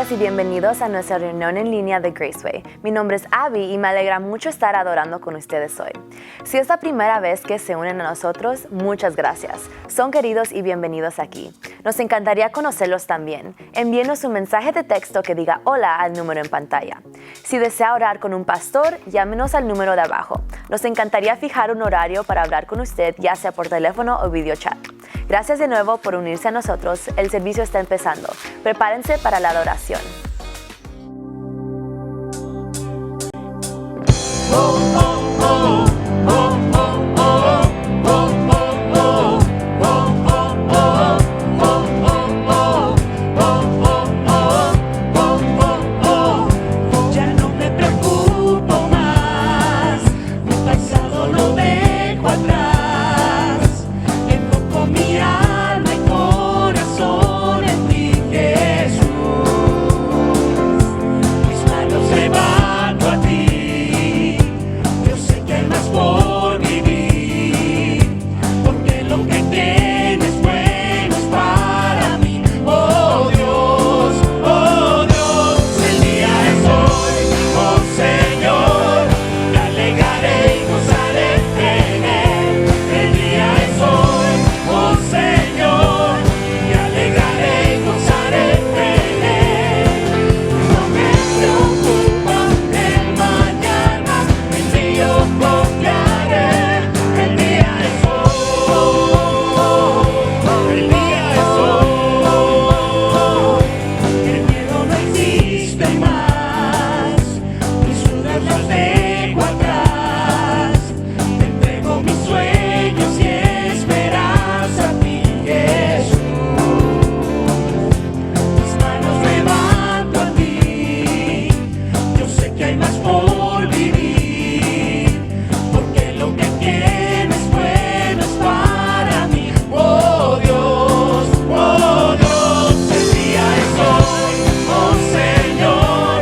días y bienvenidos a nuestra reunión en línea de Graceway. Mi nombre es Abby y me alegra mucho estar adorando con ustedes hoy. Si es la primera vez que se unen a nosotros, muchas gracias. Son queridos y bienvenidos aquí. Nos encantaría conocerlos también. Envíenos un mensaje de texto que diga hola al número en pantalla. Si desea orar con un pastor, llámenos al número de abajo. Nos encantaría fijar un horario para hablar con usted, ya sea por teléfono o videochat. Gracias de nuevo por unirse a nosotros. El servicio está empezando. Prepárense para la adoración. Ya no me preocupo más, mi pasado lo dejo atrás. Enfoco mi alma y corazón en ti, Jesús. Mis manos levanto a ti, yo sé que hay más por vivir, porque lo que tienes bueno es para mí. Oh Dios, el día es hoy, oh Señor, me alegraré y gozaré en él. El día es hoy, oh Señor, me alegraré y gozaré en él. No me preocupa el mañana, en ti yo confiaré. El día es hoy, el día es hoy. El miedo no existe más, mis dudas las dejo atrás. Te entrego mis sueños y esperanza a ti, Jesús. Mis manos levanto a ti, yo sé que hay más por vivir, porque lo que tienes bueno es para mí. Oh Dios, el día es hoy, oh Señor,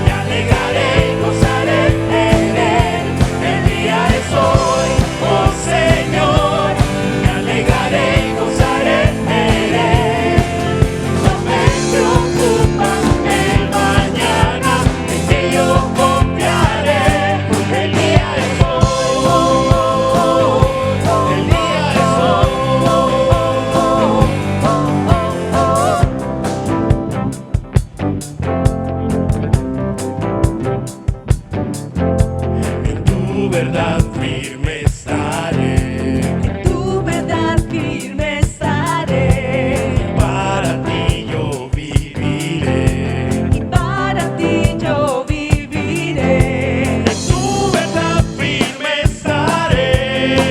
me alegraré y gozaré en él. El día es hoy, oh Señor, me alegraré y gozaré en él. No me preocupa el mañana, en ti yo confiaré. El día es hoy, el día es En tu verdad firme estaré, en tu verdad firme estaré. Para ti yo viviré, y para ti yo viviré. En tu verdad firme estaré,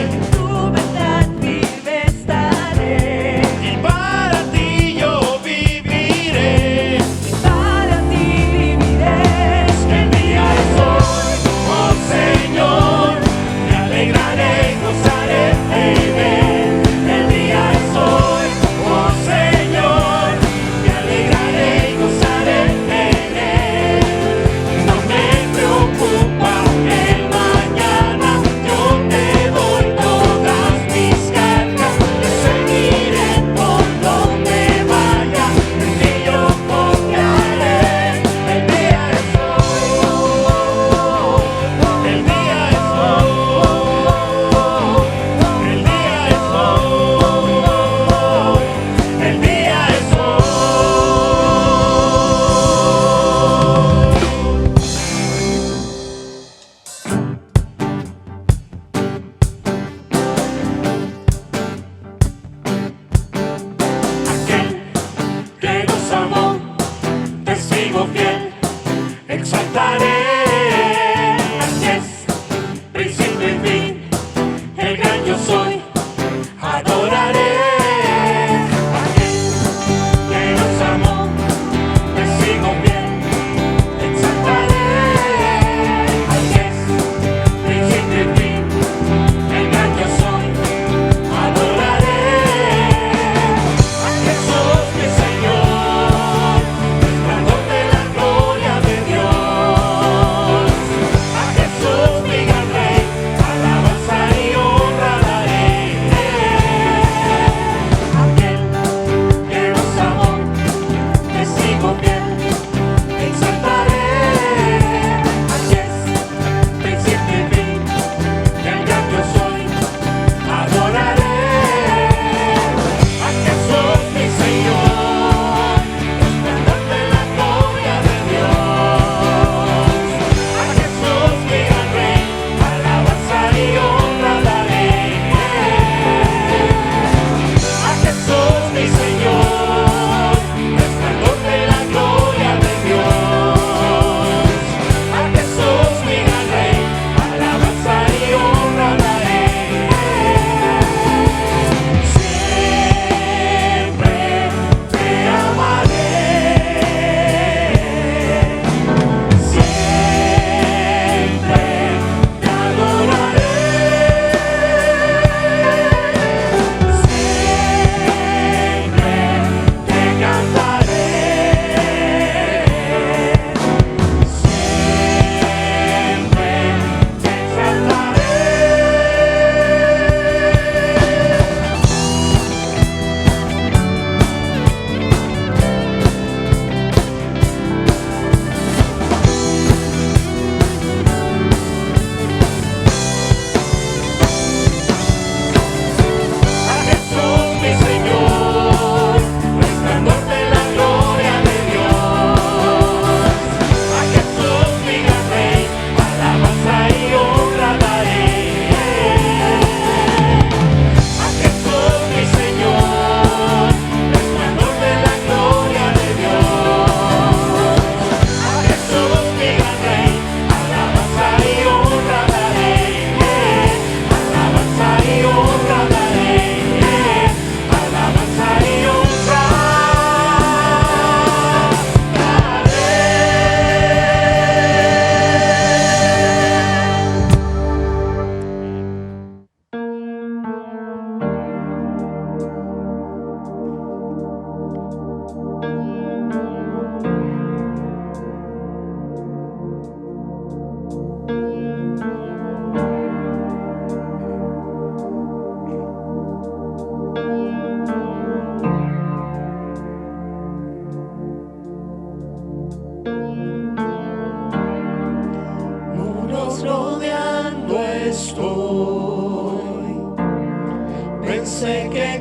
en tu verdad firme estaré. Y para ti yo viviré, y para ti viviré. El día es hoy, oh Señor, me alegraré y gozaré en él. El día es hoy, oh Señor, me alegraré y gozaré en él. No me preocupa el mañana, yo te doy todas mis cargas. Yo seguiré por donde vaya, en ti yo confiaré. El día es hoy, el día es hoy, el día es hoy, el día es hoy. Aquel que nos amó, testigo fiel, exaltaré. Así es, principio y fin, el gran yo soy, adoraré. Aquel que nos amó, testigo fiel, exaltaré. Así es, principio y fin, el gran yo soy, adoraré. A Jesús mi Señor, resplandor de la gloria de Dios. A Jesús mi gran Rey, alabanza y honra daré.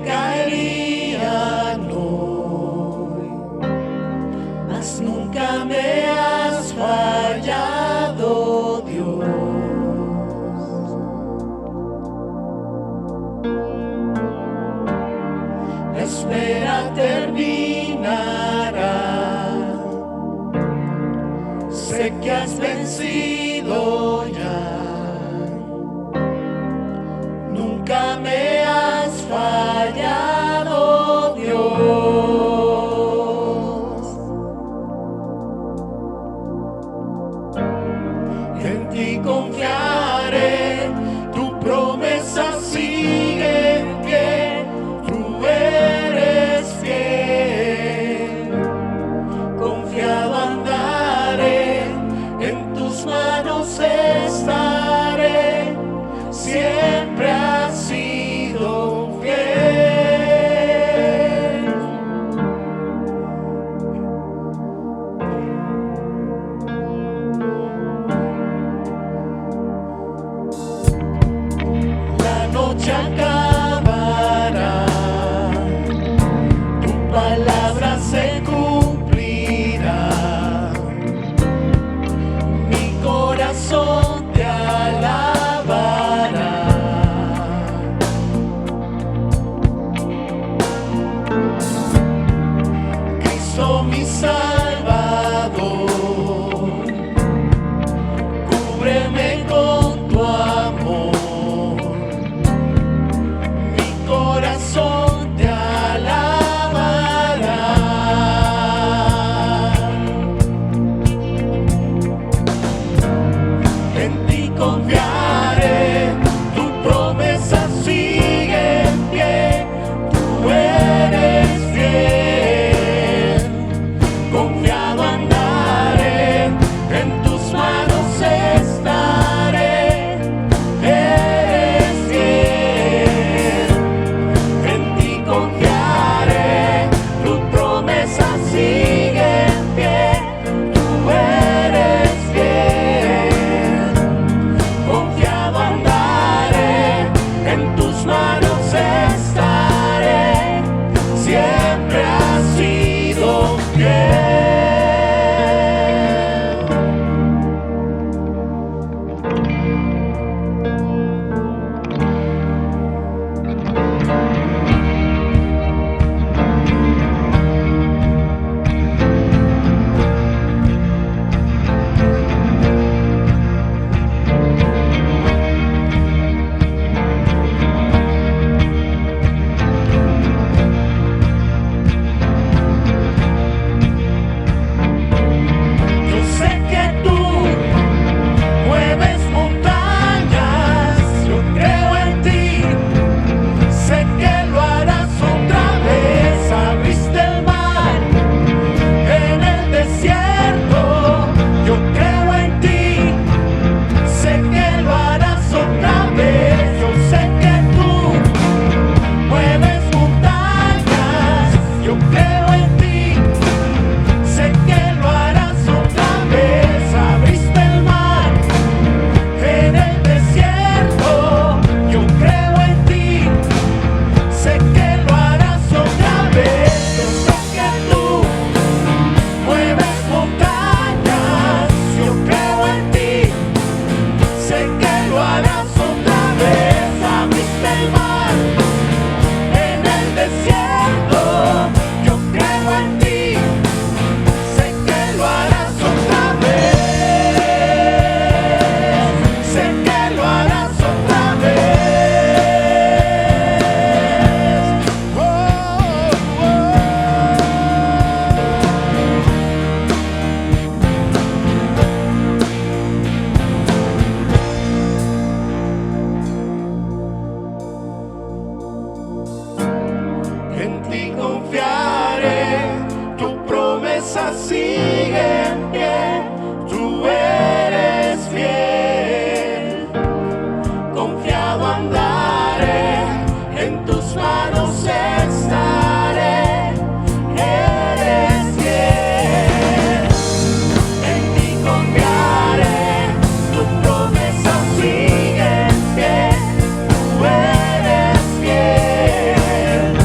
caerían hoy, mas nunca me has fallado, Dios. La espera terminará, sé que has vencido ya, nunca me has fallado, Dios. En ti confiaré, tu promesa sigue en pie, tú eres fiel. Confiado andaré, en tus manos estaré, siempre has sido fiel. La noche acabará, tu palabra se cumplirá, mi corazón te alabará. Cristo mi Salvador, cúbreme con tu amor, mi corazón te alabará. En ti confiaré, tu promesa sigue en pie, tú eres fiel. Confiado andaré, en tus manos estaré, eres fiel. En ti confiaré, tu promesa sigue en pie, tú eres fiel. Confiado andaré, en tus manos estaré, siempre has sido fiel. Yo sé que tú mueves montañas, yo creo en ti, sé que lo harás otra vez. Abriste el mar en el desierto, yo creo en ti, sé que lo harás otra vez. Yo sé que tú mueves montañas, yo creo en ti, sé que lo harás otra vez. Abriste el mar en el desierto, yo creo en ti, sé que lo harás otra vez. Yo sé que tú mueves montañas, yo creo en ti, sé que lo harás otra vez. Abriste el mar en el desierto, yo creo en ti, sé que lo harás otra vez, sé que lo harás otra vez. Oh, oh. En ti confiaré, tu promesa sigue en pie, tú eres fiel. Confiado andaré, en tus manos estaré, eres fiel. En ti confiaré, tu promesa sigue en pie, tú eres fiel.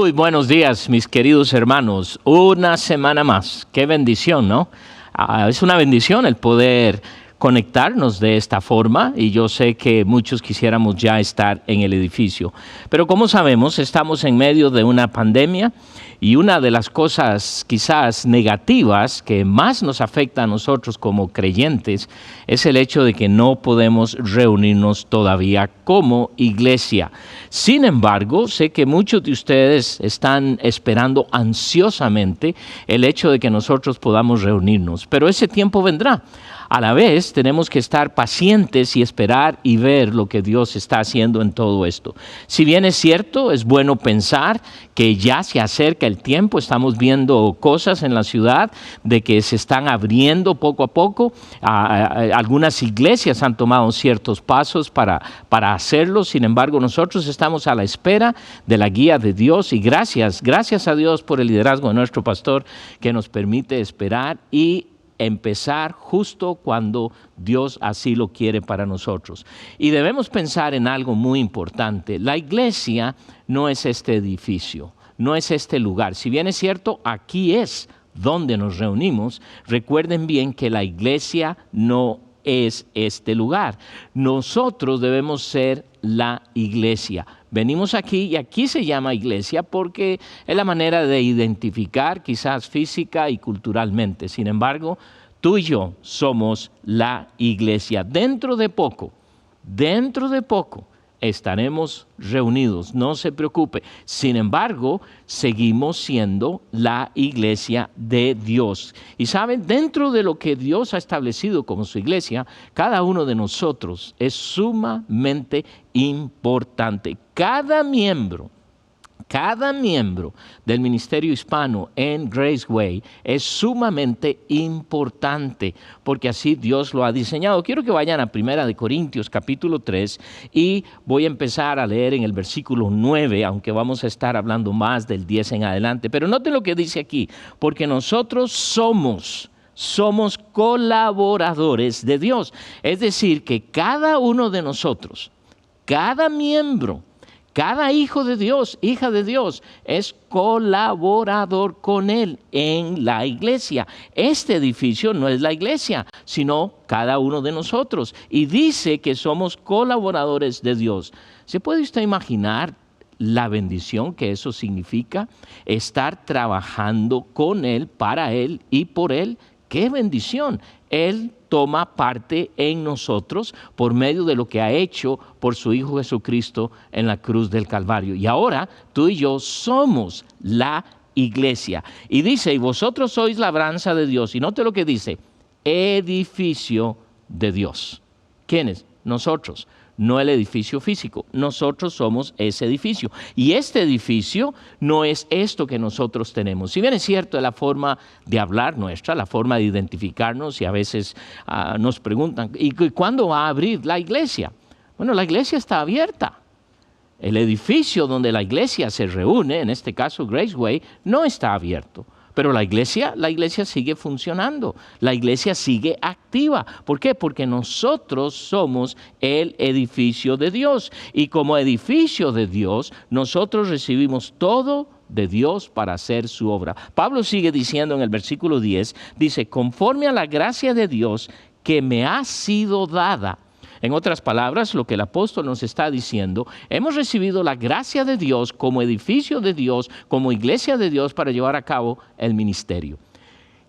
Muy buenos días, mis queridos hermanos. Una semana más. Qué bendición, ¿no? Es una bendición el poder conectarnos de esta forma y yo sé que muchos quisiéramos ya estar en el edificio. Pero como sabemos, estamos en medio de una pandemia y una de las cosas quizás negativas que más nos afecta a nosotros como creyentes es el hecho de que no podemos reunirnos todavía como iglesia. Sin embargo, sé que muchos de ustedes están esperando ansiosamente el hecho de que nosotros podamos reunirnos, pero ese tiempo vendrá. A la vez, tenemos que estar pacientes y esperar y ver lo que Dios está haciendo en todo esto. Si bien es cierto, es bueno pensar que ya se acerca el tiempo, estamos viendo cosas en la ciudad de que se están abriendo poco a poco. Algunas iglesias han tomado ciertos pasos para hacerlo, sin embargo, nosotros estamos a la espera de la guía de Dios y gracias a Dios por el liderazgo de nuestro pastor que nos permite esperar y empezar justo cuando Dios así lo quiere para nosotros. Y debemos pensar en algo muy importante. La iglesia no es este edificio, no es este lugar. Si bien es cierto, aquí es donde nos reunimos, recuerden bien que la iglesia no es este lugar. Nosotros debemos ser la iglesia. Venimos aquí y aquí se llama iglesia porque es la manera de identificar quizás física y culturalmente. Sin embargo, tú y yo somos la iglesia. Dentro de poco estaremos reunidos, no se preocupe. Sin embargo, seguimos siendo la iglesia de Dios. Y saben, dentro de lo que Dios ha establecido como su iglesia, cada uno de nosotros es sumamente importante. Cada miembro del ministerio hispano en Graceway es sumamente importante porque así Dios lo ha diseñado. Quiero que vayan a 1 Corintios capítulo 3 y voy a empezar a leer en el versículo 9, aunque vamos a estar hablando más del 10 en adelante. Pero noten lo que dice aquí, porque nosotros somos colaboradores de Dios. Es decir, que cada uno de nosotros, cada miembro, cada hijo de Dios, hija de Dios, es colaborador con Él en la iglesia. Este edificio no es la iglesia, sino cada uno de nosotros. Y dice que somos colaboradores de Dios. ¿Se puede usted imaginar la bendición que eso significa? Estar trabajando con Él, para Él y por Él. ¡Qué bendición! Él toma parte en nosotros por medio de lo que ha hecho por su Hijo Jesucristo en la cruz del Calvario. Y ahora tú y yo somos la iglesia. Y dice, y vosotros sois labranza de Dios. Y note lo que dice, edificio de Dios. ¿Quiénes? Nosotros. No el edificio físico, nosotros somos ese edificio. Y este edificio no es esto que nosotros tenemos. Si bien es cierto, es la forma de hablar nuestra, la forma de identificarnos, y a veces nos preguntan, ¿y cuándo va a abrir la iglesia? Bueno, la iglesia está abierta. El edificio donde la iglesia se reúne, en este caso Graceway, no está abierto. Pero la iglesia sigue funcionando, la iglesia sigue activa. ¿Por qué? Porque nosotros somos el edificio de Dios. Y como edificio de Dios, nosotros recibimos todo de Dios para hacer su obra. Pablo sigue diciendo en el versículo 10, dice, conforme a la gracia de Dios que me ha sido dada. En otras palabras, lo que el apóstol nos está diciendo, hemos recibido la gracia de Dios como edificio de Dios, como iglesia de Dios para llevar a cabo el ministerio.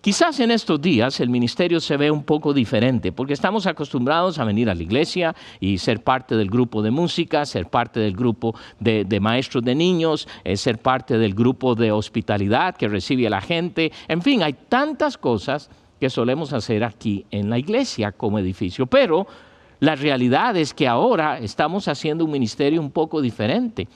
Quizás en estos días el ministerio se ve un poco diferente porque estamos acostumbrados a venir a la iglesia y ser parte del grupo de música, ser parte del grupo de maestros de niños, ser parte del grupo de hospitalidad que recibe a la gente. En fin, hay tantas cosas que solemos hacer aquí en la iglesia como edificio, pero la realidad es que ahora estamos haciendo un ministerio un poco diferente.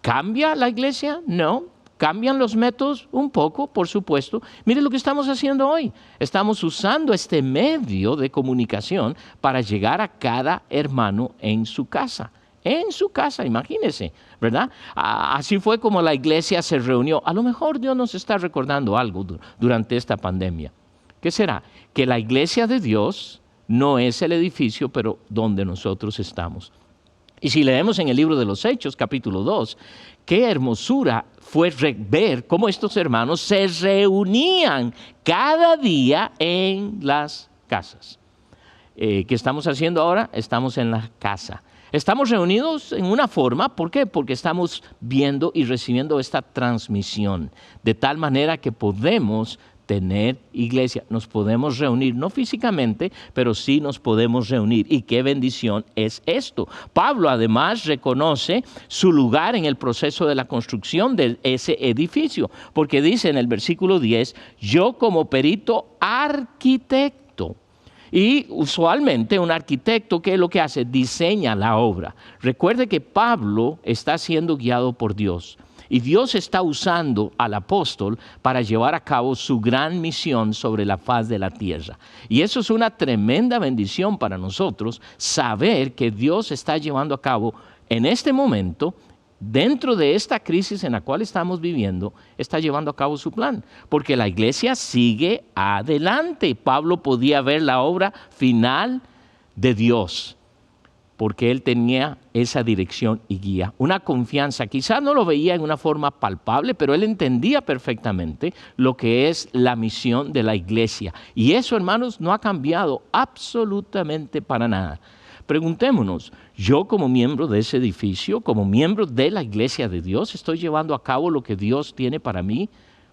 ¿Cambia la iglesia? No. ¿Cambian los métodos? Un poco, por supuesto. Mire lo que estamos haciendo hoy. Estamos usando este medio de comunicación para llegar a cada hermano en su casa. En su casa, imagínense, ¿verdad? Así fue como la iglesia se reunió. A lo mejor Dios nos está recordando algo durante esta pandemia. ¿Qué será? Que la iglesia de Dios no es el edificio, pero donde nosotros estamos. Y si leemos en el libro de los Hechos, capítulo 2, qué hermosura fue ver cómo estos hermanos se reunían cada día en las casas. ¿Qué estamos haciendo ahora? Estamos en la casa. Estamos reunidos en una forma, ¿por qué? Porque estamos viendo y recibiendo esta transmisión, de tal manera que podemos tener iglesia, nos podemos reunir, no físicamente, pero sí nos podemos reunir. Y qué bendición es esto. Pablo además reconoce su lugar en el proceso de la construcción de ese edificio, porque dice en el versículo 10, yo como perito arquitecto. Y usualmente un arquitecto, ¿qué es lo que hace? Diseña la obra. Recuerde que Pablo está siendo guiado por Dios. Y Dios está usando al apóstol para llevar a cabo su gran misión sobre la faz de la tierra. Y eso es una tremenda bendición para nosotros, saber que Dios está llevando a cabo en este momento, dentro de esta crisis en la cual estamos viviendo, está llevando a cabo su plan. Porque la iglesia sigue adelante. Pablo podía ver la obra final de Dios, porque él tenía esa dirección y guía, una confianza. Quizás no lo veía en una forma palpable, pero él entendía perfectamente lo que es la misión de la iglesia. Y eso, hermanos, no ha cambiado absolutamente para nada. Preguntémonos, yo como miembro de ese edificio, como miembro de la iglesia de Dios, ¿estoy llevando a cabo lo que Dios tiene para mí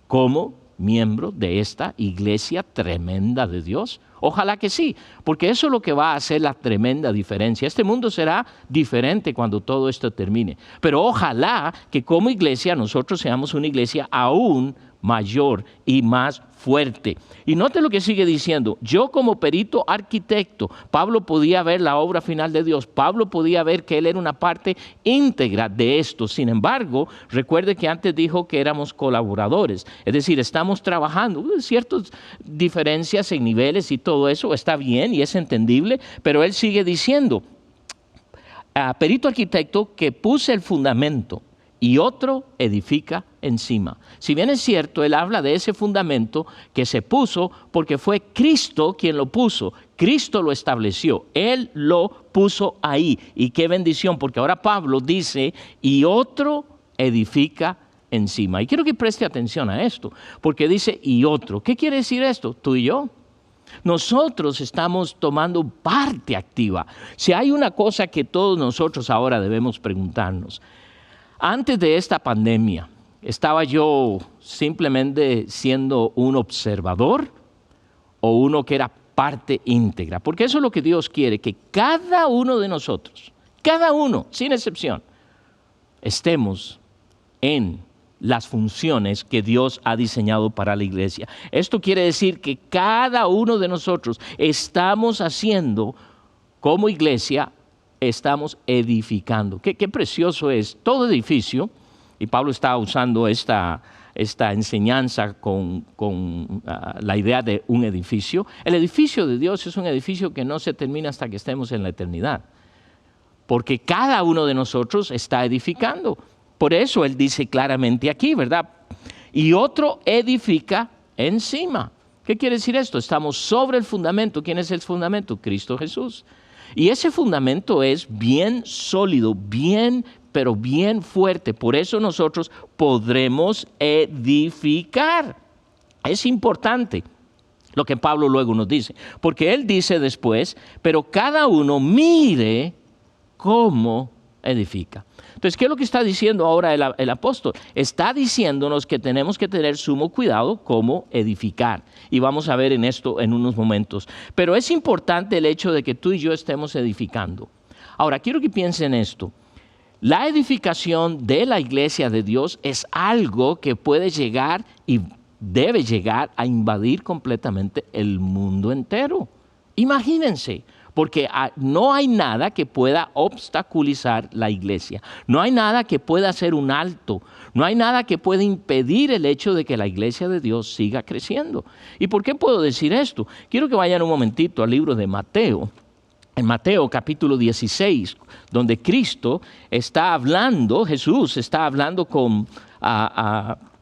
como miembro de esta iglesia tremenda de Dios? Ojalá que sí, porque eso es lo que va a hacer la tremenda diferencia. Este mundo será diferente cuando todo esto termine, pero ojalá que como iglesia nosotros seamos una iglesia aún mayor y más fuerte. Y note lo que sigue diciendo, yo como perito arquitecto, Pablo podía ver la obra final de Dios, Pablo podía ver que él era una parte íntegra de esto. Sin embargo, recuerde que antes dijo que éramos colaboradores, es decir, estamos trabajando, ciertas diferencias en niveles y todo eso está bien y es entendible, pero él sigue diciendo, perito arquitecto que puse el fundamento y otro edifica encima. Si bien es cierto, él habla de ese fundamento que se puso porque fue Cristo quien lo puso. Cristo lo estableció, Él lo puso ahí. Y qué bendición, porque ahora Pablo dice, y otro edifica encima. Y quiero que preste atención a esto, porque dice, y otro. ¿Qué quiere decir esto? Tú y yo. Nosotros estamos tomando parte activa. Si hay una cosa que todos nosotros ahora debemos preguntarnos, antes de esta pandemia, ¿estaba yo simplemente siendo un observador o uno que era parte íntegra? Porque eso es lo que Dios quiere, que cada uno de nosotros, cada uno, sin excepción, estemos en las funciones que Dios ha diseñado para la iglesia. Esto quiere decir que cada uno de nosotros estamos haciendo como iglesia, estamos edificando. Qué precioso es todo edificio, y Pablo está usando esta enseñanza con la idea de un edificio. El edificio de Dios es un edificio que no se termina hasta que estemos en la eternidad, porque cada uno de nosotros está edificando. Por eso él dice claramente aquí, ¿verdad? Y otro edifica encima. ¿Qué quiere decir esto? Estamos sobre el fundamento. ¿Quién es el fundamento? Cristo Jesús. Y ese fundamento es bien sólido, pero bien fuerte. Por eso nosotros podremos edificar. Es importante lo que Pablo luego nos dice, porque él dice después, pero cada uno mire cómo edifica. Entonces, ¿qué es lo que está diciendo ahora el apóstol? Está diciéndonos que tenemos que tener sumo cuidado cómo edificar. Y vamos a ver en esto en unos momentos. Pero es importante el hecho de que tú y yo estemos edificando. Ahora, quiero que piensen en esto. La edificación de la iglesia de Dios es algo que puede llegar y debe llegar a invadir completamente el mundo entero. Imagínense. Porque no hay nada que pueda obstaculizar la iglesia. No hay nada que pueda hacer un alto. No hay nada que pueda impedir el hecho de que la iglesia de Dios siga creciendo. ¿Y por qué puedo decir esto? Quiero que vayan un momentito al libro de Mateo. En Mateo capítulo 16, donde Cristo está hablando, Jesús está hablando con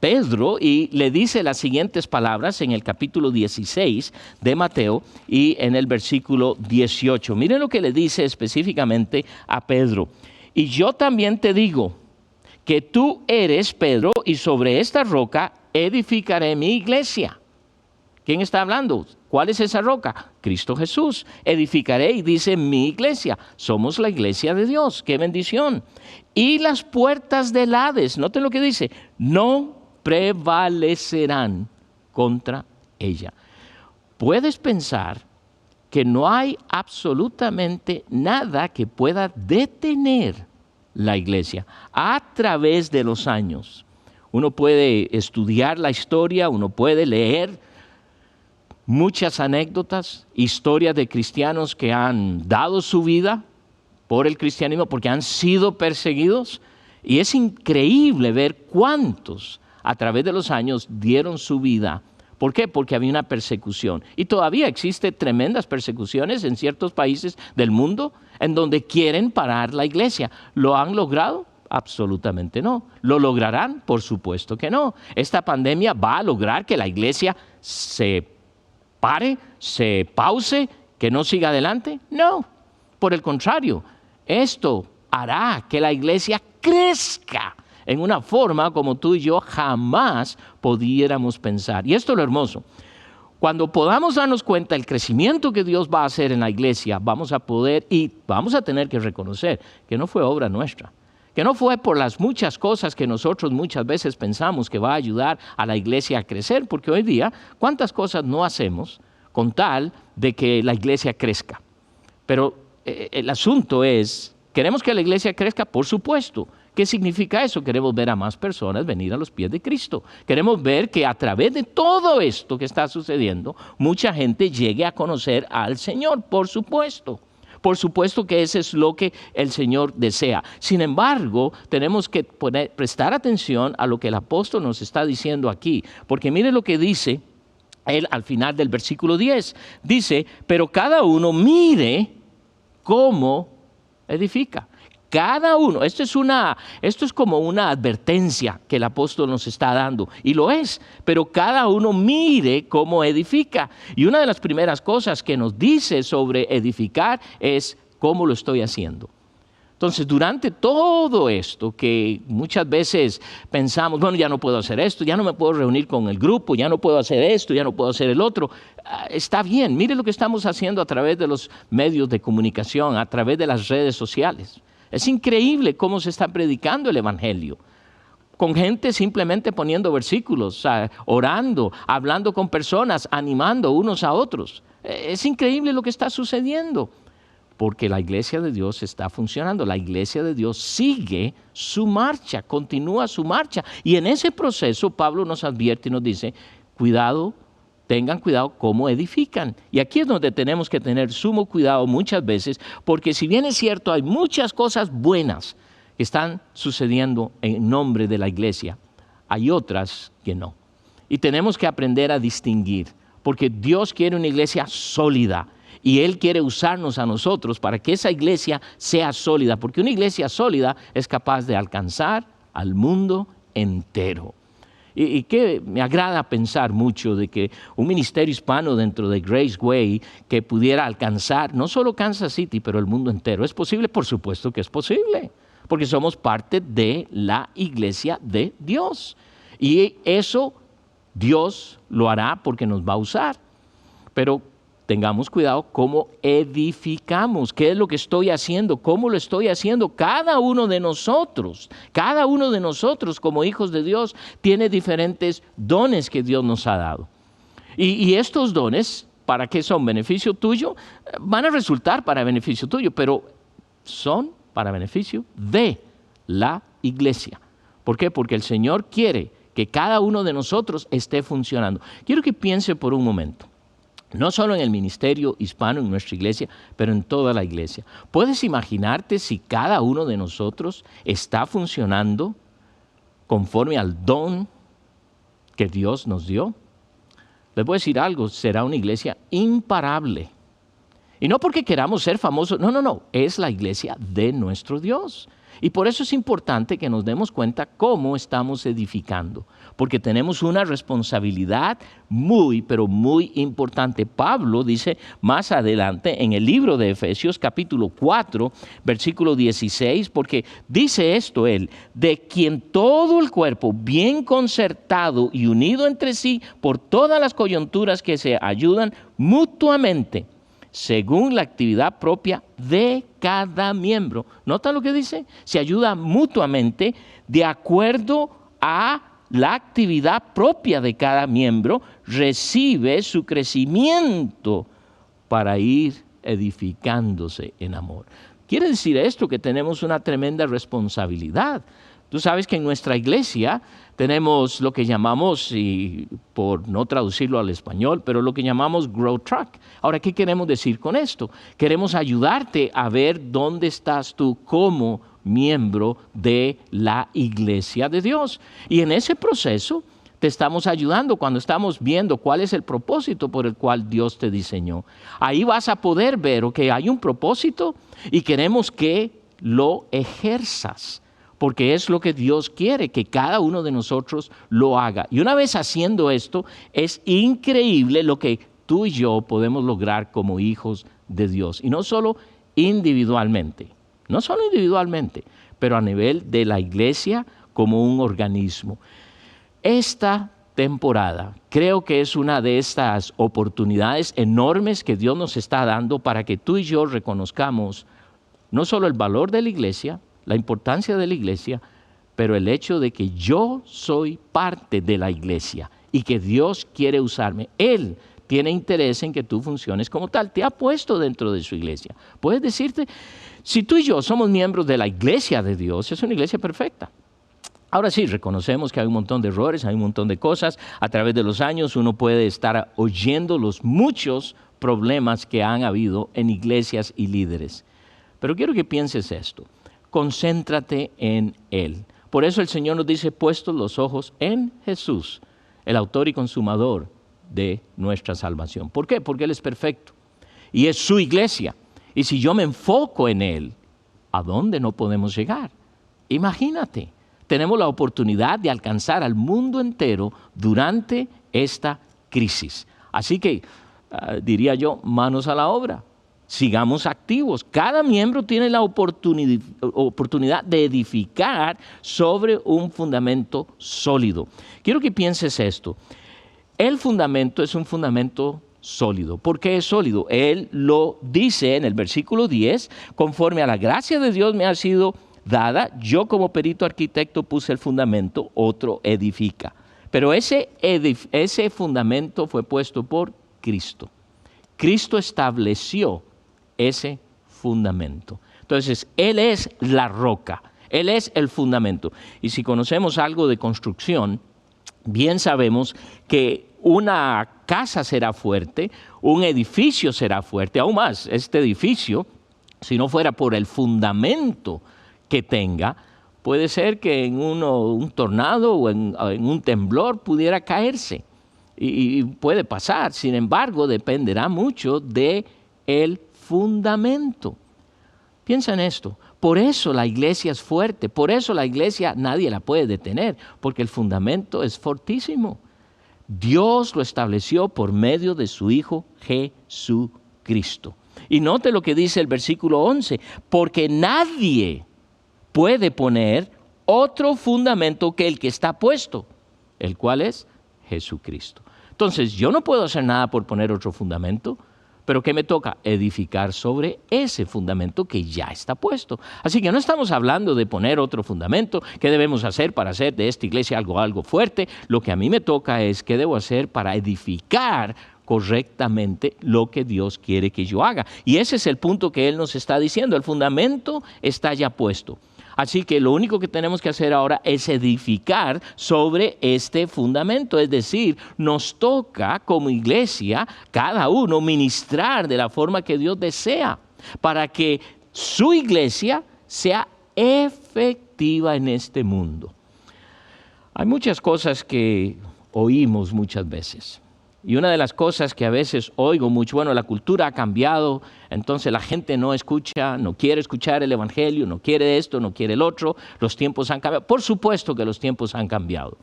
Pedro y le dice las siguientes palabras en el capítulo 16 de Mateo y en el versículo 18. Miren lo que le dice específicamente a Pedro. Y yo también te digo que tú eres Pedro y sobre esta roca edificaré mi iglesia. ¿Quién está hablando? ¿Cuál es esa roca? Cristo Jesús. Edificaré y dice mi iglesia. Somos la iglesia de Dios. ¡Qué bendición! Y las puertas del Hades, noten lo que dice, no prevalecerán contra ella. Puedes pensar que no hay absolutamente nada que pueda detener la iglesia a través de los años. Uno puede estudiar la historia, uno puede leer muchas anécdotas, historias de cristianos que han dado su vida por el cristianismo porque han sido perseguidos. Y es increíble ver cuántos a través de los años dieron su vida. ¿Por qué? Porque había una persecución. Y todavía existen tremendas persecuciones en ciertos países del mundo en donde quieren parar la iglesia. ¿Lo han logrado? Absolutamente no. ¿Lo lograrán? Por supuesto que no. ¿Esta pandemia va a lograr que la iglesia se pare, se pause, que no siga adelante? No. Por el contrario, esto hará que la iglesia crezca en una forma como tú y yo jamás pudiéramos pensar. Y esto es lo hermoso. Cuando podamos darnos cuenta del crecimiento que Dios va a hacer en la iglesia, vamos a poder y vamos a tener que reconocer que no fue obra nuestra, que no fue por las muchas cosas que nosotros muchas veces pensamos que va a ayudar a la iglesia a crecer, porque hoy día, ¿cuántas cosas no hacemos con tal de que la iglesia crezca? Pero el asunto es, ¿queremos que la iglesia crezca? Por supuesto. ¿Qué significa eso? Queremos ver a más personas venir a los pies de Cristo. Queremos ver que a través de todo esto que está sucediendo, mucha gente llegue a conocer al Señor, por supuesto. Por supuesto que eso es lo que el Señor desea. Sin embargo, tenemos que prestar atención a lo que el apóstol nos está diciendo aquí. Porque mire lo que dice él al final del versículo 10. Dice, pero cada uno mire cómo edifica. Cada uno, esto es como una advertencia que el apóstol nos está dando, y lo es, pero cada uno mire cómo edifica. Y una de las primeras cosas que nos dice sobre edificar es cómo lo estoy haciendo. Entonces, durante todo esto que muchas veces pensamos, bueno, ya no puedo hacer esto, ya no me puedo reunir con el grupo, ya no puedo hacer esto, ya no puedo hacer el otro. Está bien, mire lo que estamos haciendo a través de los medios de comunicación, a través de las redes sociales. Es increíble cómo se está predicando el evangelio, con gente simplemente poniendo versículos, orando, hablando con personas, animando unos a otros. Es increíble lo que está sucediendo, porque la iglesia de Dios está funcionando. La iglesia de Dios sigue su marcha, continúa su marcha. Y en ese proceso Pablo nos advierte y nos dice, cuidado, tengan cuidado cómo edifican. Y aquí es donde tenemos que tener sumo cuidado muchas veces, porque si bien es cierto, hay muchas cosas buenas que están sucediendo en nombre de la iglesia, hay otras que no. Y tenemos que aprender a distinguir, porque Dios quiere una iglesia sólida y Él quiere usarnos a nosotros para que esa iglesia sea sólida, porque una iglesia sólida es capaz de alcanzar al mundo entero. Y que me agrada pensar mucho de que un ministerio hispano dentro de Grace Way que pudiera alcanzar no solo Kansas City, pero el mundo entero. ¿Es posible? Por supuesto que es posible, porque somos parte de la iglesia de Dios. Y eso Dios lo hará porque nos va a usar. Pero tengamos cuidado cómo edificamos, qué es lo que estoy haciendo, cómo lo estoy haciendo. Cada uno de nosotros como hijos de Dios tiene diferentes dones que Dios nos ha dado. Y estos dones, ¿para qué son? ¿Beneficio tuyo? Van a resultar para beneficio tuyo, pero son para beneficio de la iglesia. ¿Por qué? Porque el Señor quiere que cada uno de nosotros esté funcionando. Quiero que piense por un momento. No solo en el ministerio hispano, en nuestra iglesia, pero en toda la iglesia. ¿Puedes imaginarte si cada uno de nosotros está funcionando conforme al don que Dios nos dio? Les voy a decir algo, será una iglesia imparable. Y no porque queramos ser famosos, no, es la iglesia de nuestro Dios. Y por eso es importante que nos demos cuenta cómo estamos edificando, porque tenemos una responsabilidad muy, pero muy importante. Pablo dice más adelante en el libro de Efesios capítulo 4, versículo 16, porque dice esto él, de quien todo el cuerpo bien concertado y unido entre sí por todas las coyunturas que se ayudan mutuamente, según la actividad propia de cada miembro. ¿Nota lo que dice? Se ayuda mutuamente de acuerdo a la actividad propia de cada miembro, recibe su crecimiento para ir edificándose en amor. Quiere decir esto que tenemos una tremenda responsabilidad. Tú sabes que en nuestra iglesia tenemos lo que llamamos, y por no traducirlo al español, pero lo que llamamos Grow Track. Ahora, ¿qué queremos decir con esto? Queremos ayudarte a ver dónde estás tú como miembro de la iglesia de Dios. Y en ese proceso te estamos ayudando cuando estamos viendo cuál es el propósito por el cual Dios te diseñó. Ahí vas a poder ver que hay un propósito y queremos que lo ejerzas, porque es lo que Dios quiere, que cada uno de nosotros lo haga. Y una vez haciendo esto, es increíble lo que tú y yo podemos lograr como hijos de Dios. Y no solo individualmente, pero a nivel de la iglesia como un organismo. Esta temporada creo que es una de estas oportunidades enormes que Dios nos está dando para que tú y yo reconozcamos no solo el valor de la iglesia, la importancia de la iglesia, pero el hecho de que yo soy parte de la iglesia y que Dios quiere usarme. Él tiene interés en que tú funciones como tal. Te ha puesto dentro de su iglesia. Puedes decirte, si tú y yo somos miembros de la iglesia de Dios, es una iglesia perfecta. Ahora sí, reconocemos que hay un montón de errores, hay un montón de cosas. A través de los años uno puede estar oyendo los muchos problemas que han habido en iglesias y líderes. Pero quiero que pienses esto. Concéntrate en Él. Por eso el Señor nos dice, puestos los ojos en Jesús, el autor y consumador de nuestra salvación. ¿Por qué? Porque Él es perfecto y es su iglesia. Y si yo me enfoco en Él, ¿a dónde no podemos llegar? Imagínate, tenemos la oportunidad de alcanzar al mundo entero durante esta crisis. Así que, diría yo, manos a la obra. Sigamos activos. Cada miembro tiene la oportunidad de edificar sobre un fundamento sólido. Quiero que pienses esto. El fundamento es un fundamento sólido. ¿Por qué es sólido? Él lo dice en el versículo 10, conforme a la gracia de Dios me ha sido dada, yo como perito arquitecto puse el fundamento, otro edifica. Pero ese fundamento fue puesto por Cristo. Cristo estableció ese fundamento. Entonces, Él es la roca, Él es el fundamento. Y si conocemos algo de construcción, bien sabemos que una casa será fuerte, un edificio será fuerte, aún más, este edificio, si no fuera por el fundamento que tenga, puede ser que en un tornado o en un temblor pudiera caerse. Y puede pasar, sin embargo, dependerá mucho del fundamento. Piensa en esto. Por eso la iglesia es fuerte, por eso la iglesia nadie la puede detener, porque el fundamento es fortísimo. Dios lo estableció por medio de su Hijo Jesucristo. Y note lo que dice el versículo 11, porque nadie puede poner otro fundamento que el que está puesto, el cual es Jesucristo. Entonces, yo no puedo hacer nada por poner otro fundamento, pero ¿qué me toca? Edificar sobre ese fundamento que ya está puesto. Así que no estamos hablando de poner otro fundamento. ¿Qué debemos hacer para hacer de esta iglesia algo fuerte? Lo que a mí me toca es qué debo hacer para edificar correctamente lo que Dios quiere que yo haga. Y ese es el punto que Él nos está diciendo. El fundamento está ya puesto. Así que lo único que tenemos que hacer ahora es edificar sobre este fundamento. Es decir, nos toca como iglesia, cada uno, ministrar de la forma que Dios desea para que su iglesia sea efectiva en este mundo. Hay muchas cosas que oímos muchas veces. Y una de las cosas que a veces oigo mucho, bueno, la cultura ha cambiado, entonces la gente no escucha, no quiere escuchar el evangelio, no quiere esto, no quiere el otro, los tiempos han cambiado. Por supuesto que los tiempos han cambiado.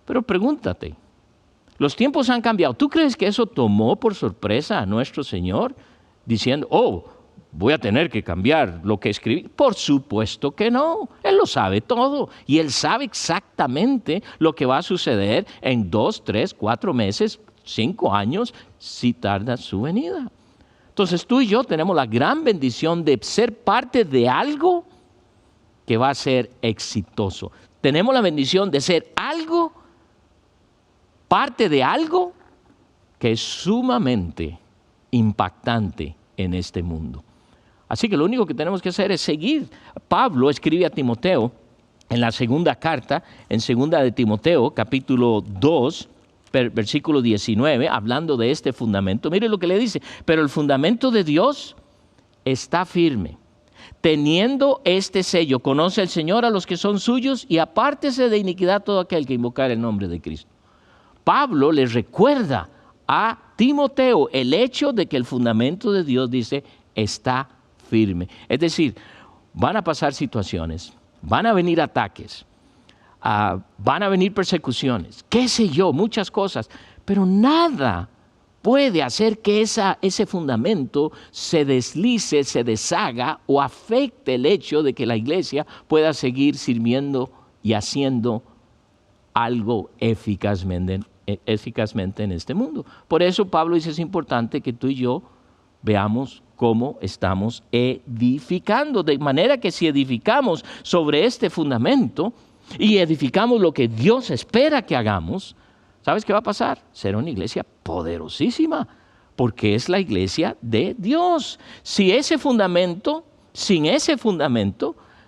Pero pregúntate, los tiempos han cambiado. ¿Tú crees que eso tomó por sorpresa a nuestro Señor? Diciendo, voy a tener que cambiar lo que escribí. Por supuesto que no. Él lo sabe todo. Y Él sabe exactamente lo que va a suceder en 2, 3, 4 meses, 5 años, si tarda su venida. Entonces tú y yo tenemos la gran bendición de ser parte de algo que va a ser exitoso. Tenemos la bendición de ser parte de algo que es sumamente impactante en este mundo. Así que lo único que tenemos que hacer es seguir. Pablo escribe a Timoteo en la segunda carta, en segunda de Timoteo, capítulo 2, versículo 19, hablando de este fundamento. Mire lo que le dice, pero el fundamento de Dios está firme. Teniendo este sello, conoce el Señor a los que son suyos y apártese de iniquidad todo aquel que invocar el nombre de Cristo. Pablo les recuerda a Timoteo el hecho de que el fundamento de Dios, dice, está firme. Es decir, van a pasar situaciones, van a venir ataques, van a venir persecuciones, qué sé yo, muchas cosas, pero nada puede hacer que ese fundamento se deslice, se deshaga o afecte el hecho de que la iglesia pueda seguir sirviendo y haciendo algo eficazmente en este mundo. Por eso Pablo dice, es importante que tú y yo veamos cómo estamos edificando, de manera que si edificamos sobre este fundamento y edificamos lo que Dios espera que hagamos, ¿sabes qué va a pasar? Será una iglesia poderosísima, porque es la iglesia de Dios. Sin ese fundamento,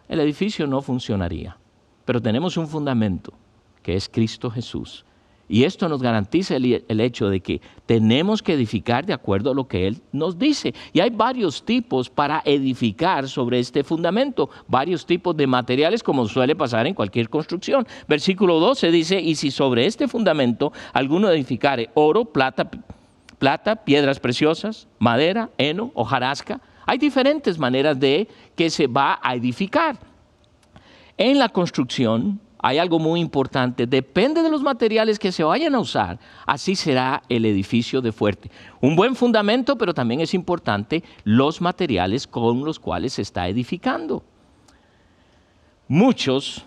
el edificio no funcionaría. Pero tenemos un fundamento, que es Cristo Jesús. Y esto nos garantiza el hecho de que tenemos que edificar de acuerdo a lo que Él nos dice. Y hay varios tipos para edificar sobre este fundamento, varios tipos de materiales como suele pasar en cualquier construcción. Versículo 12 dice, y si sobre este fundamento alguno edificare oro, plata, piedras preciosas, madera, heno, hojarasca. Hay diferentes maneras de que se va a edificar. En la construcción hay algo muy importante, depende de los materiales que se vayan a usar, así será el edificio de fuerte. Un buen fundamento, pero también es importante los materiales con los cuales se está edificando. Muchos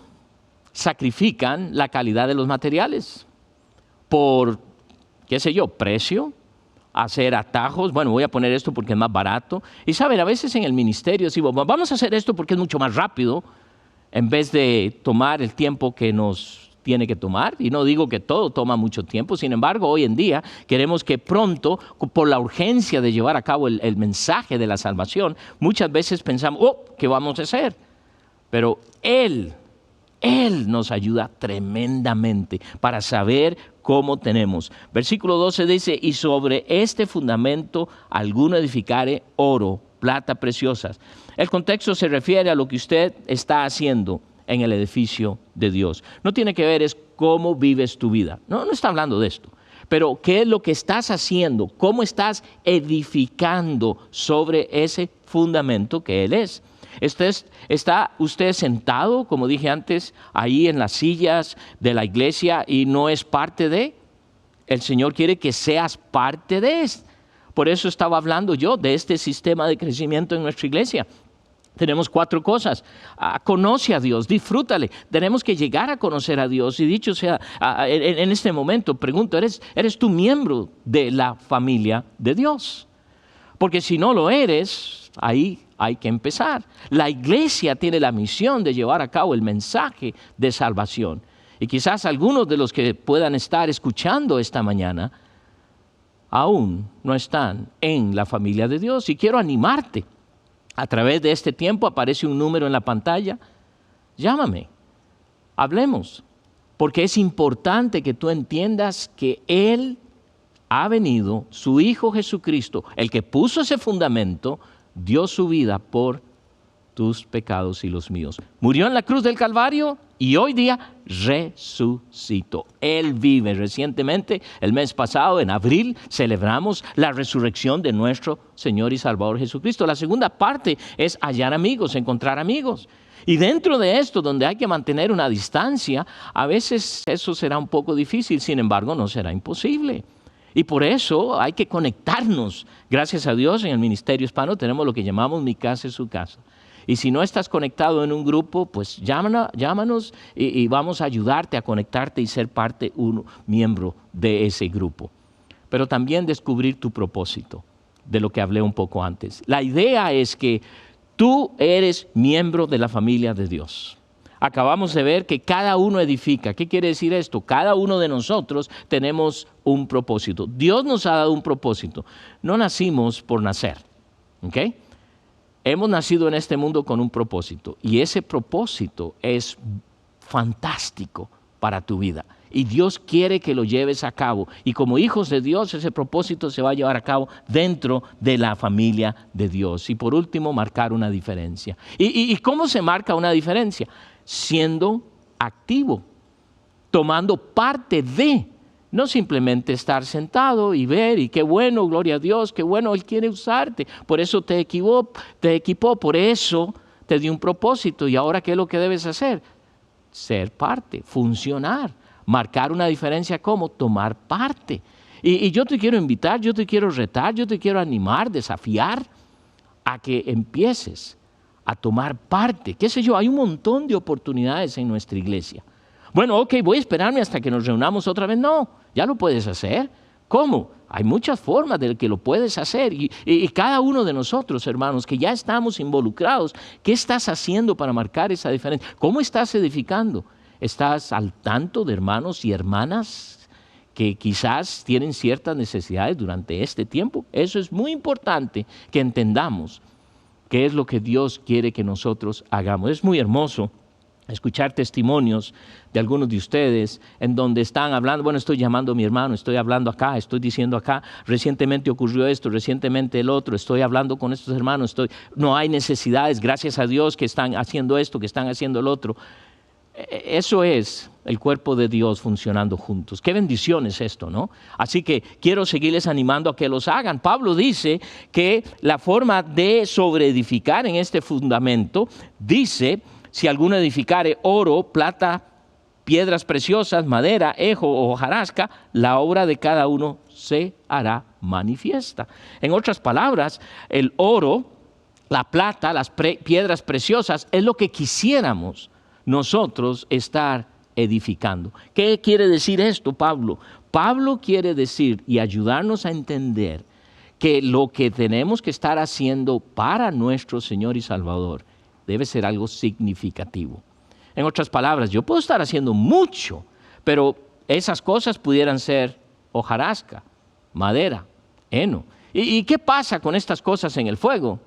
sacrifican la calidad de los materiales por, precio, hacer atajos. Bueno, voy a poner esto porque es más barato. Y saben, a veces en el ministerio decimos, vamos a hacer esto porque es mucho más rápido, en vez de tomar el tiempo que nos tiene que tomar. Y no digo que todo toma mucho tiempo, sin embargo, hoy en día queremos que pronto, por la urgencia de llevar a cabo el mensaje de la salvación, muchas veces pensamos, ¿qué vamos a hacer? Pero Él nos ayuda tremendamente para saber cómo tenemos. Versículo 12 dice, y sobre este fundamento alguno edificare oro, plata preciosas. El contexto se refiere a lo que usted está haciendo en el edificio de Dios. No tiene que ver es cómo vives tu vida. No está hablando de esto. Pero qué es lo que estás haciendo, cómo estás edificando sobre ese fundamento que Él es. ¿Está usted sentado, como dije antes, ahí en las sillas de la iglesia y no es parte de? El Señor quiere que seas parte de esto. Por eso estaba hablando yo de este sistema de crecimiento en nuestra iglesia. Tenemos 4 cosas. Conoce a Dios, disfrútale. Tenemos que llegar a conocer a Dios. Y dicho sea, en este momento, pregunto, ¿eres tú miembro de la familia de Dios? Porque si no lo eres, ahí hay que empezar. La iglesia tiene la misión de llevar a cabo el mensaje de salvación. Y quizás algunos de los que puedan estar escuchando esta mañana aún no están en la familia de Dios. Y quiero animarte. A través de este tiempo aparece un número en la pantalla. Llámame, hablemos, porque es importante que tú entiendas que Él ha venido, su Hijo Jesucristo, el que puso ese fundamento, dio su vida por tus pecados y los míos. Murió en la cruz del Calvario y hoy día resucitó. Él vive. Recientemente, el mes pasado, en abril, celebramos la resurrección de nuestro Señor y Salvador Jesucristo. La segunda parte es hallar amigos, encontrar amigos. Y dentro de esto, donde hay que mantener una distancia, a veces eso será un poco difícil, sin embargo, no será imposible. Y por eso hay que conectarnos. Gracias a Dios, en el Ministerio Hispano tenemos lo que llamamos Mi Casa es Su Casa. Y si no estás conectado en un grupo, pues llámanos y vamos a ayudarte a conectarte y ser parte, miembro de ese grupo. Pero también descubrir tu propósito, de lo que hablé un poco antes. La idea es que tú eres miembro de la familia de Dios. Acabamos de ver que cada uno edifica. ¿Qué quiere decir esto? Cada uno de nosotros tenemos un propósito. Dios nos ha dado un propósito. No nacimos por nacer, ¿ok? Hemos nacido en este mundo con un propósito y ese propósito es fantástico para tu vida. Y Dios quiere que lo lleves a cabo. Y como hijos de Dios, ese propósito se va a llevar a cabo dentro de la familia de Dios. Y por último, marcar una diferencia. ¿Y cómo se marca una diferencia? Siendo activo, tomando parte de, no simplemente estar sentado y ver, y qué bueno, gloria a Dios, qué bueno, Él quiere usarte. Por eso te equipó, por eso te dio un propósito. ¿Y ahora qué es lo que debes hacer? Ser parte, funcionar. Marcar una diferencia, ¿cómo? Tomar parte. Y yo te quiero invitar, yo te quiero retar, yo te quiero animar, desafiar a que empieces a tomar parte. ¿Qué sé yo? Hay un montón de oportunidades en nuestra iglesia. Bueno, ok, voy a esperarme hasta que nos reunamos otra vez. No, ya lo puedes hacer. ¿Cómo? Hay muchas formas de que lo puedes hacer. Y cada uno de nosotros, hermanos, que ya estamos involucrados, ¿qué estás haciendo para marcar esa diferencia? ¿Cómo estás edificando? ¿Estás al tanto de hermanos y hermanas que quizás tienen ciertas necesidades durante este tiempo? Eso es muy importante que entendamos qué es lo que Dios quiere que nosotros hagamos. Es muy hermoso escuchar testimonios de algunos de ustedes en donde están hablando, bueno, estoy llamando a mi hermano, estoy hablando acá, estoy diciendo acá, recientemente ocurrió esto, recientemente el otro, estoy hablando con estos hermanos, no hay necesidades, gracias a Dios que están haciendo esto, que están haciendo el otro. Eso es el cuerpo de Dios funcionando juntos. Qué bendición es esto, ¿no? Así que quiero seguirles animando a que los hagan. Pablo dice que la forma de sobreedificar en este fundamento, dice, si alguno edificare oro, plata, piedras preciosas, madera, ejo o hojarasca, la obra de cada uno se hará manifiesta. En otras palabras, el oro, la plata, las piedras preciosas es lo que quisiéramos nosotros estar edificando. ¿Qué quiere decir esto, Pablo? Pablo quiere decir y ayudarnos a entender que lo que tenemos que estar haciendo para nuestro Señor y Salvador debe ser algo significativo. En otras palabras, yo puedo estar haciendo mucho, pero esas cosas pudieran ser hojarasca, madera, heno. ¿Y qué pasa con estas cosas en el fuego?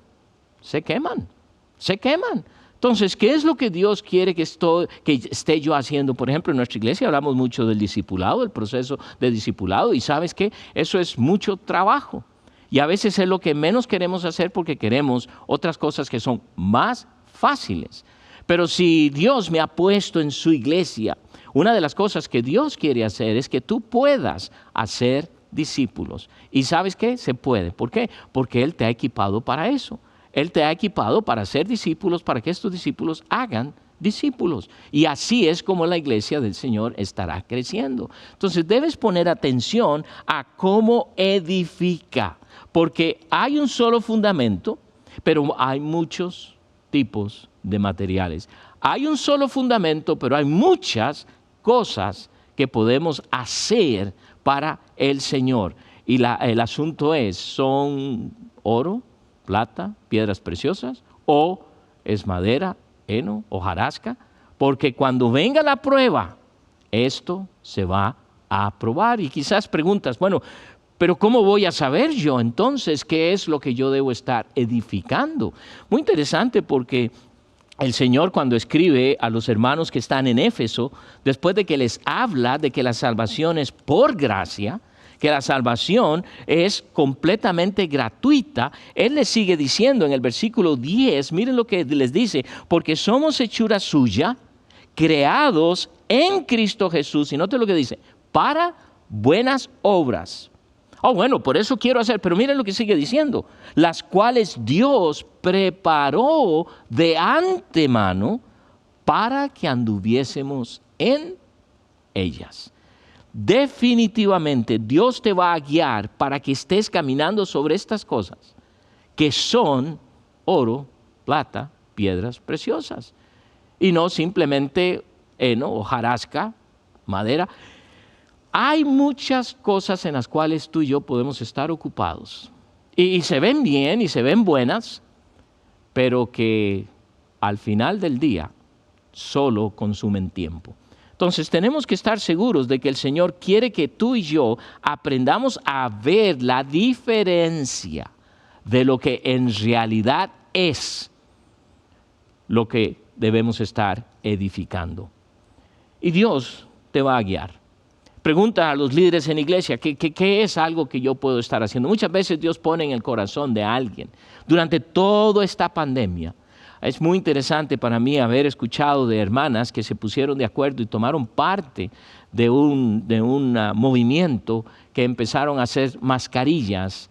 Se queman, se queman. Entonces, ¿qué es lo que Dios quiere que esté yo haciendo? Por ejemplo, en nuestra iglesia hablamos mucho del discipulado, el proceso de discipulado, y ¿sabes qué? Eso es mucho trabajo. Y a veces es lo que menos queremos hacer porque queremos otras cosas que son más fáciles. Pero si Dios me ha puesto en su iglesia, una de las cosas que Dios quiere hacer es que tú puedas hacer discípulos. ¿Y sabes qué? Se puede. ¿Por qué? Porque Él te ha equipado para eso. Él te ha equipado para hacer discípulos, para que estos discípulos hagan discípulos. Y así es como la iglesia del Señor estará creciendo. Entonces debes poner atención a cómo edifica, porque hay un solo fundamento, pero hay muchos tipos de materiales. Hay un solo fundamento, pero hay muchas cosas que podemos hacer para el Señor. Y el asunto es, ¿son oro, plata, piedras preciosas, o es madera, heno, hojarasca? Porque cuando venga la prueba, esto se va a probar. Y quizás preguntas, bueno, pero ¿cómo voy a saber yo entonces qué es lo que yo debo estar edificando? Muy interesante, porque el Señor, cuando escribe a los hermanos que están en Éfeso, después de que les habla de que la salvación es por gracia, que la salvación es completamente gratuita, Él les sigue diciendo en el versículo 10, miren lo que les dice, porque somos hechura suya, creados en Cristo Jesús, y note lo que dice, para buenas obras. Bueno, por eso quiero hacer, pero miren lo que sigue diciendo, las cuales Dios preparó de antemano para que anduviésemos en ellas. Definitivamente Dios te va a guiar para que estés caminando sobre estas cosas, que son oro, plata, piedras preciosas, y no simplemente heno, hojarasca, madera. Hay muchas cosas en las cuales tú y yo podemos estar ocupados, y se ven bien y se ven buenas, pero que al final del día solo consumen tiempo. Entonces tenemos que estar seguros de que el Señor quiere que tú y yo aprendamos a ver la diferencia de lo que en realidad es lo que debemos estar edificando. Y Dios te va a guiar. Pregunta a los líderes en iglesia, ¿qué es algo que yo puedo estar haciendo? Muchas veces Dios pone en el corazón de alguien. Durante toda esta pandemia, es muy interesante para mí haber escuchado de hermanas que se pusieron de acuerdo y tomaron parte de un movimiento que empezaron a hacer mascarillas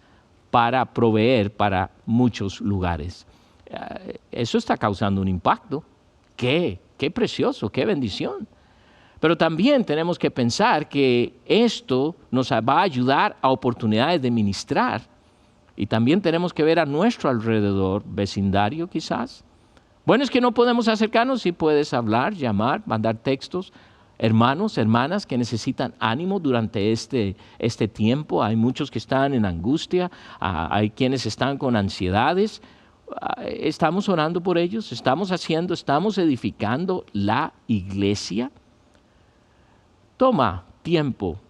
para proveer para muchos lugares. Eso está causando un impacto. Qué precioso, qué bendición. Pero también tenemos que pensar que esto nos va a ayudar a oportunidades de ministrar. Y también tenemos que ver a nuestro alrededor, vecindario quizás. Bueno, es que no podemos acercarnos, sí puedes hablar, llamar, mandar textos. Hermanos, hermanas que necesitan ánimo durante este tiempo. Hay muchos que están en angustia, hay quienes están con ansiedades. Estamos orando por ellos, estamos edificando la iglesia. Toma tiempo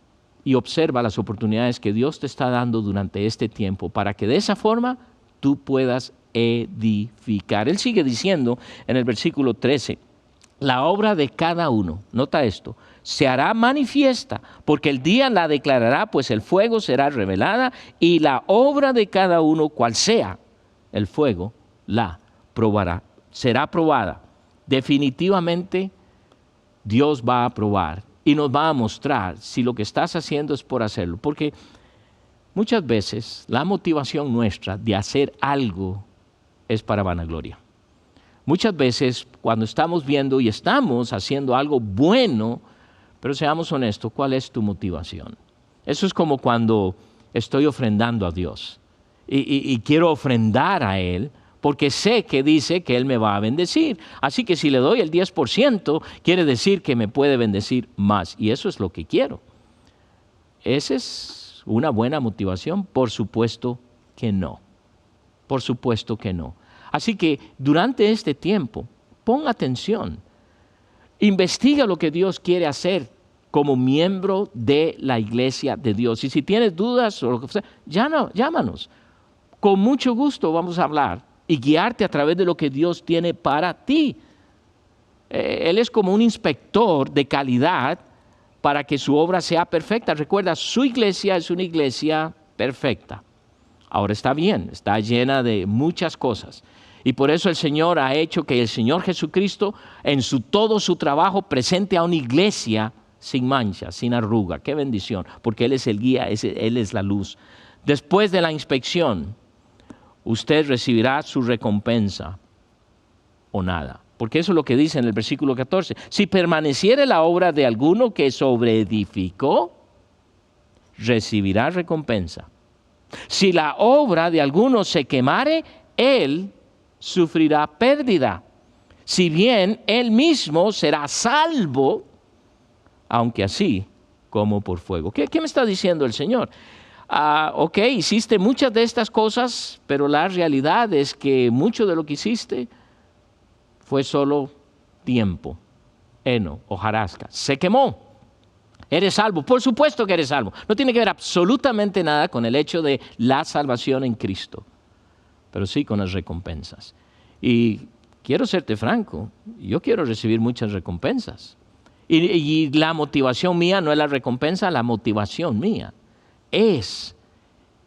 y observa las oportunidades que Dios te está dando durante este tiempo para que de esa forma tú puedas edificar. Él sigue diciendo en el versículo 13, la obra de cada uno, nota esto, se hará manifiesta, porque el día la declarará, pues el fuego será revelada y la obra de cada uno, cual sea, el fuego la probará, será probada. Definitivamente Dios va a probar y nos va a mostrar si lo que estás haciendo es por hacerlo, porque muchas veces la motivación nuestra de hacer algo es para vanagloria. Muchas veces cuando estamos viendo y estamos haciendo algo bueno, pero seamos honestos, ¿cuál es tu motivación? Eso es como cuando estoy ofrendando a Dios y quiero ofrendar a Él porque sé que dice que Él me va a bendecir. Así que si le doy el 10%, quiere decir que me puede bendecir más. Y eso es lo que quiero. ¿Esa es una buena motivación? Por supuesto que no. Por supuesto que no. Así que durante este tiempo, pon atención. Investiga lo que Dios quiere hacer como miembro de la iglesia de Dios. Y si tienes dudas o lo que sea, llámanos. Con mucho gusto vamos a hablar y guiarte a través de lo que Dios tiene para ti. Él es como un inspector de calidad para que su obra sea perfecta. Recuerda, su iglesia es una iglesia perfecta. Ahora está bien, está llena de muchas cosas. Y por eso el Señor ha hecho que el Señor Jesucristo en todo su trabajo presente a una iglesia sin mancha, sin arruga. ¡Qué bendición! Porque Él es el guía, Él es la luz. Después de la inspección, usted recibirá su recompensa o nada. Porque eso es lo que dice en el versículo 14. Si permaneciere la obra de alguno que sobreedificó, recibirá recompensa. Si la obra de alguno se quemare, él sufrirá pérdida. Si bien él mismo será salvo, aunque así como por fuego. ¿Qué me está diciendo el Señor? Ok, hiciste muchas de estas cosas, pero la realidad es que mucho de lo que hiciste fue solo tiempo, heno, hojarasca, se quemó. ¿Eres salvo? Por supuesto que eres salvo. No tiene que ver absolutamente nada con el hecho de la salvación en Cristo, pero sí con las recompensas. Y quiero serte franco, yo quiero recibir muchas recompensas. Y la motivación mía no es la recompensa, la motivación mía es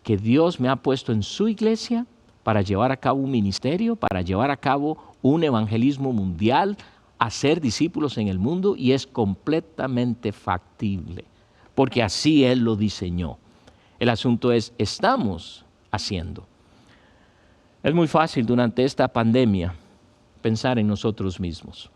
que Dios me ha puesto en su iglesia para llevar a cabo un ministerio, para llevar a cabo un evangelismo mundial hacer discípulos en el mundo y es completamente factible, porque así Él lo diseñó. El asunto es, ¿estamos haciendo? Es muy fácil durante esta pandemia pensar en nosotros mismos.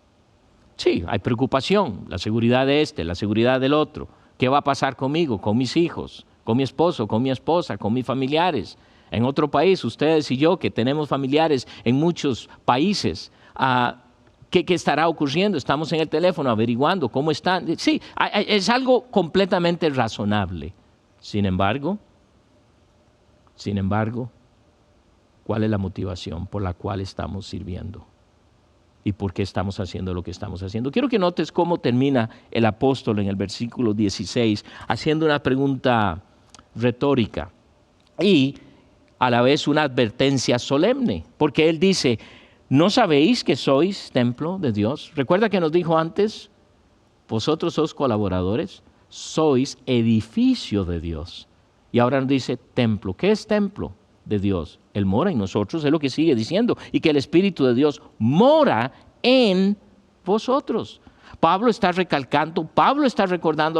Sí, hay preocupación, la seguridad de este, la seguridad del otro. ¿Qué va a pasar conmigo, con mis hijos, con mi esposo, con mi esposa, con mis familiares? En otro país, ustedes y yo, que tenemos familiares en muchos países, ¿qué estará ocurriendo? Estamos en el teléfono averiguando cómo están. Sí, es algo completamente razonable. Sin embargo, ¿cuál es la motivación por la cual estamos sirviendo? ¿Y por qué estamos haciendo lo que estamos haciendo? Quiero que notes cómo termina el apóstol en el versículo 16, haciendo una pregunta retórica y a la vez una advertencia solemne, porque él dice, ¿no sabéis que sois templo de Dios? Recuerda que nos dijo antes, vosotros sois colaboradores, sois edificio de Dios. Y ahora nos dice templo. ¿Qué es templo de Dios? Él mora en nosotros, es lo que sigue diciendo, y que el Espíritu de Dios mora en vosotros. Pablo está recordando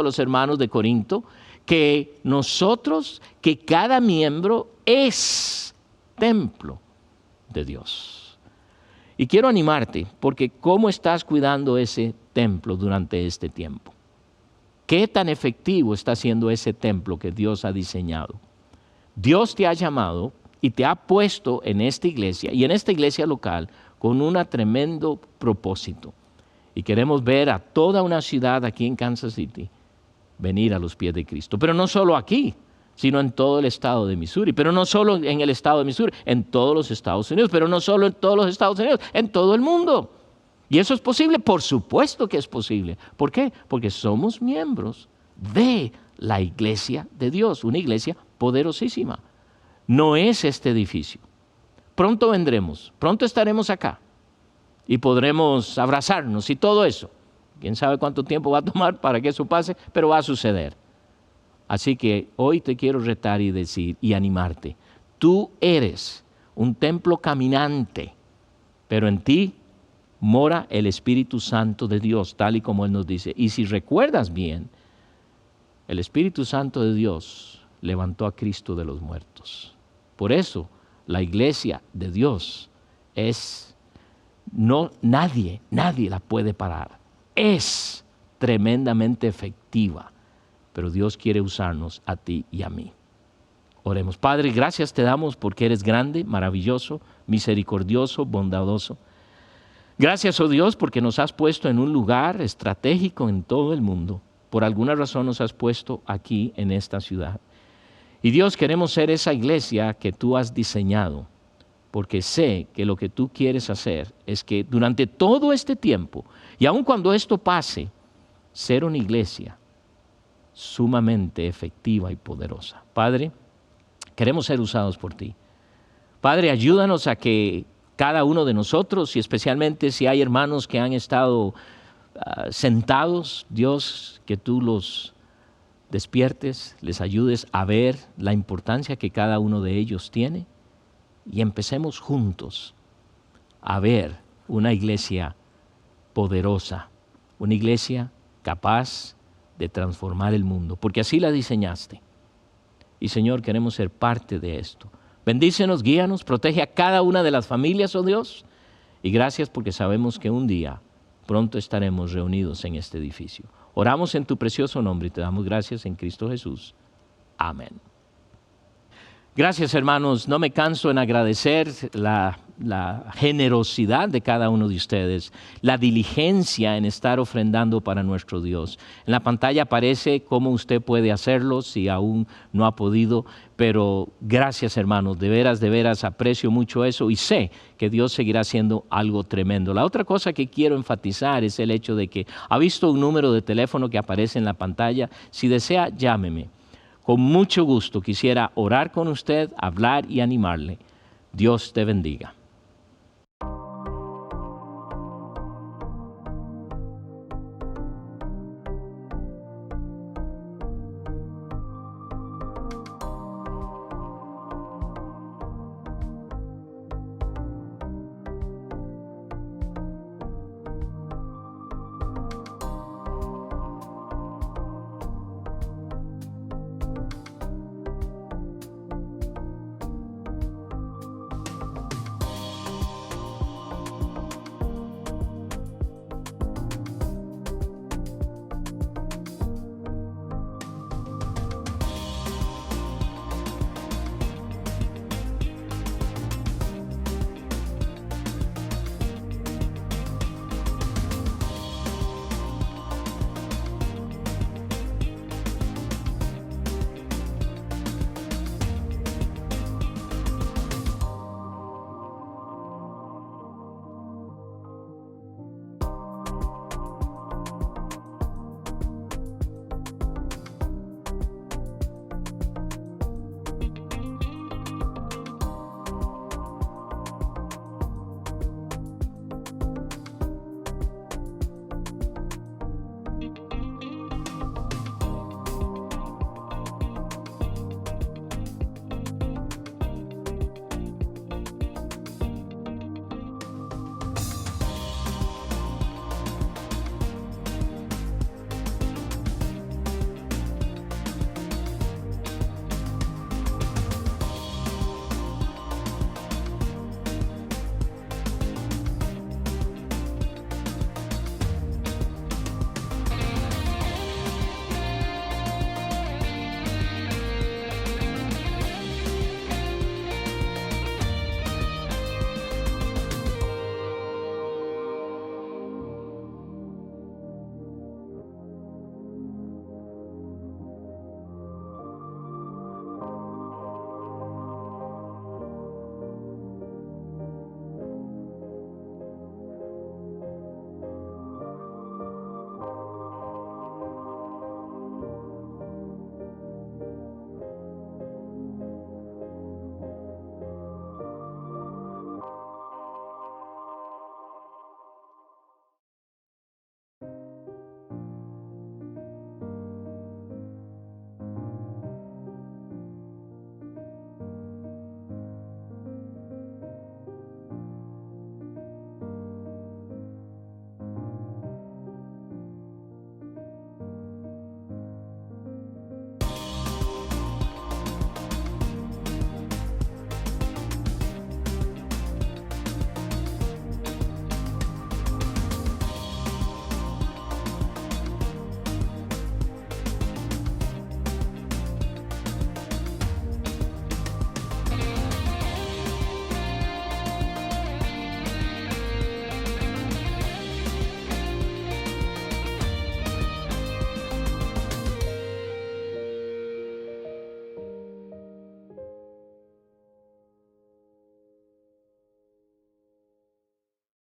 a los hermanos de Corinto que nosotros, que cada miembro es templo de Dios. Y quiero animarte, porque ¿cómo estás cuidando ese templo durante este tiempo? ¿Qué tan efectivo está siendo ese templo que Dios ha diseñado? Dios te ha llamado y te ha puesto en esta iglesia y en esta iglesia local con un tremendo propósito. Y queremos ver a toda una ciudad aquí en Kansas City venir a los pies de Cristo. Pero no solo aquí, sino en todo el estado de Missouri. Pero no solo en el estado de Missouri, en todos los Estados Unidos. Pero no solo en todos los Estados Unidos, en todo el mundo. ¿Y eso es posible? Por supuesto que es posible. ¿Por qué? Porque somos miembros de la iglesia de Dios, una iglesia poderosísima. No es este edificio. Pronto vendremos, pronto estaremos acá y podremos abrazarnos y todo eso. Quién sabe cuánto tiempo va a tomar para que eso pase, pero va a suceder. Así que hoy te quiero retar y decir y animarte. Tú eres un templo caminante, pero en ti mora el Espíritu Santo de Dios, tal y como Él nos dice. Y si recuerdas bien, el Espíritu Santo de Dios levantó a Cristo de los muertos. Por eso la iglesia de Dios nadie la puede parar. Es tremendamente efectiva, pero Dios quiere usarnos a ti y a mí. Oremos. Padre, gracias te damos porque eres grande, maravilloso, misericordioso, bondadoso. Gracias, oh Dios, porque nos has puesto en un lugar estratégico en todo el mundo. Por alguna razón nos has puesto aquí en esta ciudad. Y Dios, queremos ser esa iglesia que tú has diseñado, porque sé que lo que tú quieres hacer es que durante todo este tiempo, y aun cuando esto pase, ser una iglesia sumamente efectiva y poderosa. Padre, queremos ser usados por ti. Padre, ayúdanos a que cada uno de nosotros, y especialmente si hay hermanos que han estado sentados, Dios, que tú los despiertes, les ayudes a ver la importancia que cada uno de ellos tiene y empecemos juntos a ver una iglesia poderosa, una iglesia capaz de transformar el mundo, porque así la diseñaste. Y Señor, queremos ser parte de esto. Bendícenos, guíanos, protege a cada una de las familias, oh Dios, y gracias porque sabemos que un día pronto estaremos reunidos en este edificio. Oramos en tu precioso nombre y te damos gracias en Cristo Jesús. Amén. Gracias, hermanos. No me canso en agradecer la generosidad de cada uno de ustedes, la diligencia en estar ofrendando para nuestro Dios. En la pantalla aparece cómo usted puede hacerlo si aún no ha podido, pero gracias, hermanos. De veras aprecio mucho eso y sé que Dios seguirá haciendo algo tremendo. La otra cosa que quiero enfatizar es el hecho de que ha visto un número de teléfono que aparece en la pantalla. Si desea, llámeme. Con mucho gusto quisiera orar con usted, hablar y animarle. Dios te bendiga.